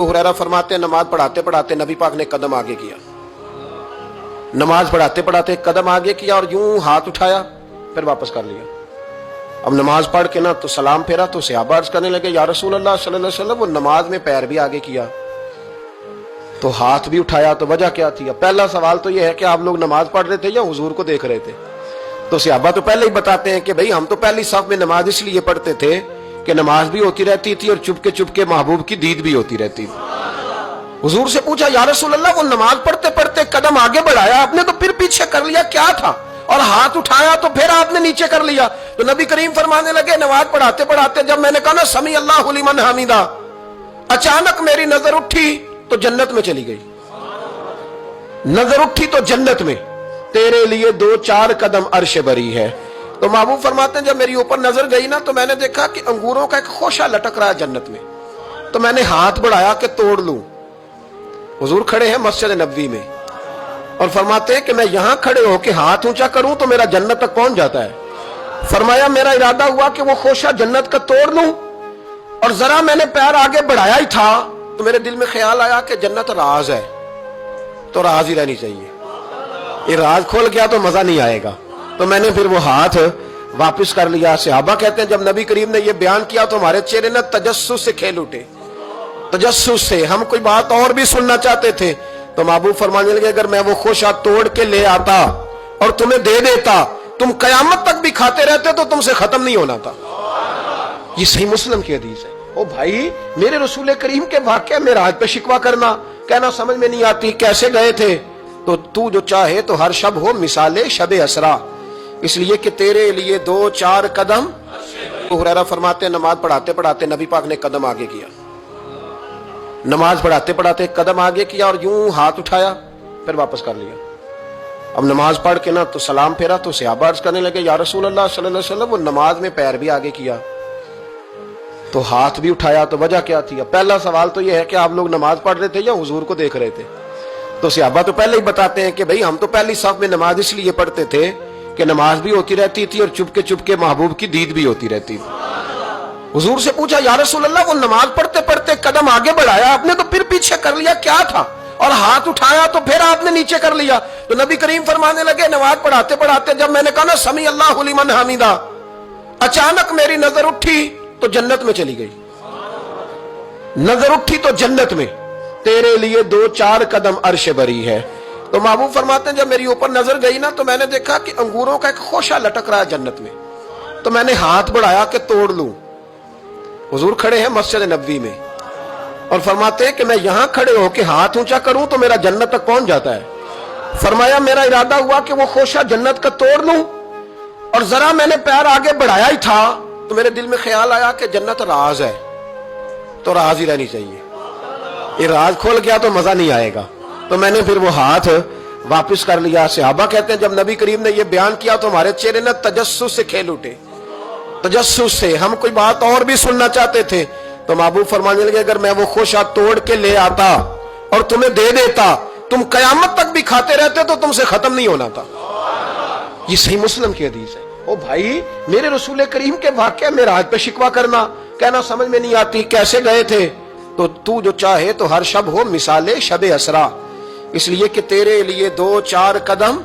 हुरैरा फरमाते हैं नमाज पढ़ाते पढ़ाते नबी पाक ने कदम आगे किया, नमाज पढ़ाते पढ़ाते कदम आगे किया और यूं हाथ उठाया फिर वापस कर लिया। अब नमाज पढ़ के ना तो सलाम फेरा तो सहाबा अर्ज करने लगे या रसूल अल्लाह सल्लल्लाहु अलैहि वसल्लम, वो नमाज में पैर भी आगे किया तो हाथ भी उठाया, तो वजह क्या थी? पहला सवाल तो यह है कि आप लोग नमाज पढ़ रहे थे या हुजूर को देख रहे थे? तो सहाबा तो पहले ही बताते हैं कि भाई हम तो पहली साफ में नमाज इसलिए पढ़ते थे कि नमाज भी होती रहती थी और चुपके चुपके महबूब की दीद भी होती रहती थी। हुजूर से पूछा या रसूल अल्लाह, वो नमाज पढ़ते पढ़ते कदम आगे बढ़ाया आपने तो फिर पीछे कर लिया, क्या था? और हाथ उठाया तो फिर आपने नीचे कर लिया। तो नबी करीम फरमाने लगे नमाज पढ़ाते पढ़ाते जब मैंने कहा ना समी अल्लाहु लिमन हमीदा, अचानक मेरी नजर उठी तो जन्नत में चली गई। नजर उठी तो जन्नत में, तेरे लिए 2-4 कदम अर्श बरी है। तो महबूब फरमाते हैं जब मेरी ऊपर नजर गई ना तो मैंने देखा कि अंगूरों का एक खोशा लटक रहा है जन्नत में, तो मैंने हाथ बढ़ाया कि तोड़ लूं। हुजूर खड़े हैं मस्जिद नबवी में और फरमाते हैं कि मैं यहां खड़े होकर हाथ ऊंचा करूं तो मेरा जन्नत तक पहुंच जाता है। फरमाया मेरा इरादा हुआ कि वो खोशा जन्नत का तोड़ लूं और जरा मैंने पैर आगे बढ़ाया ही था तो मेरे दिल में ख्याल आया कि जन्नत राज है तो राज ही रहनी चाहिए, ये राज खोल गया तो मजा नहीं आएगा। तो मैंने फिर वो हाथ वापस कर लिया। सहाबा कहते हैं जब नबी करीम ने ये बयान किया तो हमारे चेहरे ने तजस्सुस से खेल उठे, तजस्सुस से हम कोई बात और भी सुनना चाहते थे। तो महबूब फरमाने लगे अगर मैं वो खोशा तोड़ के ले आता और तुम्हें दे देता तुम कयामत तक भी खाते रहते तो तुमसे खत्म नहीं होना था। ये सही मुस्लिम की हदीस है। ओ भाई, मेरे रसूल करीम के वाक़या में राज पे शिकवा करना, कहना समझ में नहीं आती कैसे गए थे। तो तू जो चाहे तो हर शब हो मिसाले शब असरा, इसलिए कि तेरे लिए 2-4 कदम। हुरैरा फरमाते हैं नमाज पढ़ाते पढ़ाते नबी पाक ने कदम आगे किया, नमाज पढ़ाते पढ़ाते कदम आगे किया और यूं हाथ उठाया फिर वापस कर लिया। अब नमाज पढ़ के ना तो सलाम फेरा तो सहाबा अर्ज करने लगे या रसूल अल्लाह सल्लल्लाहु अलैहि वसल्लम, वो नमाज में पैर भी आगे किया तो हाथ भी उठाया तो वजह क्या थी? पहला सवाल तो यह है कि आप लोग नमाज पढ़ रहे थे या हुजूर को देख रहे थे? तो सहाबा तो पहले ही बताते हैं कि भाई हम तो पहली साफ में नमाज इसलिए पढ़ते थे कि नमाज भी होती रहती थी और चुपके चुपके महबूब की दीद भी होती रहती थी। हुजूर से पूछा या रसूल अल्लाह, वो नमाज पढ़ते पढ़ते कदम आगे बढ़ाया आपने तो फिर पीछे कर लिया, क्या था? और हाथ उठाया तो फिर आपने नीचे कर लिया। तो नबी करीम फरमाने लगे नमाज पढ़ाते पढ़ाते जब मैंने कहा ना समी अल्लाहु लिमन हमीदा, अचानक मेरी नजर उठी तो जन्नत में चली गई। नजर उठी तो जन्नत में, तेरे लिए 2-4 कदम अर्श बरी है। तो महबूब फरमाते हैं जब मेरी ऊपर नजर गई ना तो मैंने देखा कि अंगूरों का एक खोशा लटक रहा है जन्नत में, तो मैंने हाथ बढ़ाया कि तोड़ लूं। हुजूर खड़े हैं मस्जिद नबवी में और फरमाते हैं कि मैं यहां खड़े होकर हाथ ऊंचा करूं तो मेरा जन्नत तक पहुंच जाता है। फरमाया मेरा इरादा हुआ कि वो खोशा जन्नत का तोड़ लूं और जरा मैंने पैर आगे बढ़ाया ही था तो मेरे दिल में ख्याल आया कि जन्नत राज है तो राज ही रहनी चाहिए, ये राज खोल गया तो मजा नहीं आएगा। तो मैंने फिर वो हाथ वापस कर लिया। सहाबा कहते हैं जब नबी करीम ने ये बयान किया तो हमारे चेहरे ने तजस्सुस से खेल उठे, तजस्सुस से हम कोई बात और भी सुनना चाहते थे। तो महबूब फरमाने लगे अगर मैं वो खोशा तोड़ के ले आता और तुम्हें दे देता तुम कयामत तक भी खाते रहते तो तुमसे खत्म नहीं होना था। ये सही मुस्लिम की हदीस है। ओ भाई, मेरे रसूल करीम के वाक़या में राज पे शिकवा करना, कहना समझ में नहीं आती कैसे गए थे। तो तू जो चाहे तो हर शब हो मिसाले शब असरा, इसलिए कि तेरे लिए 2-4 कदम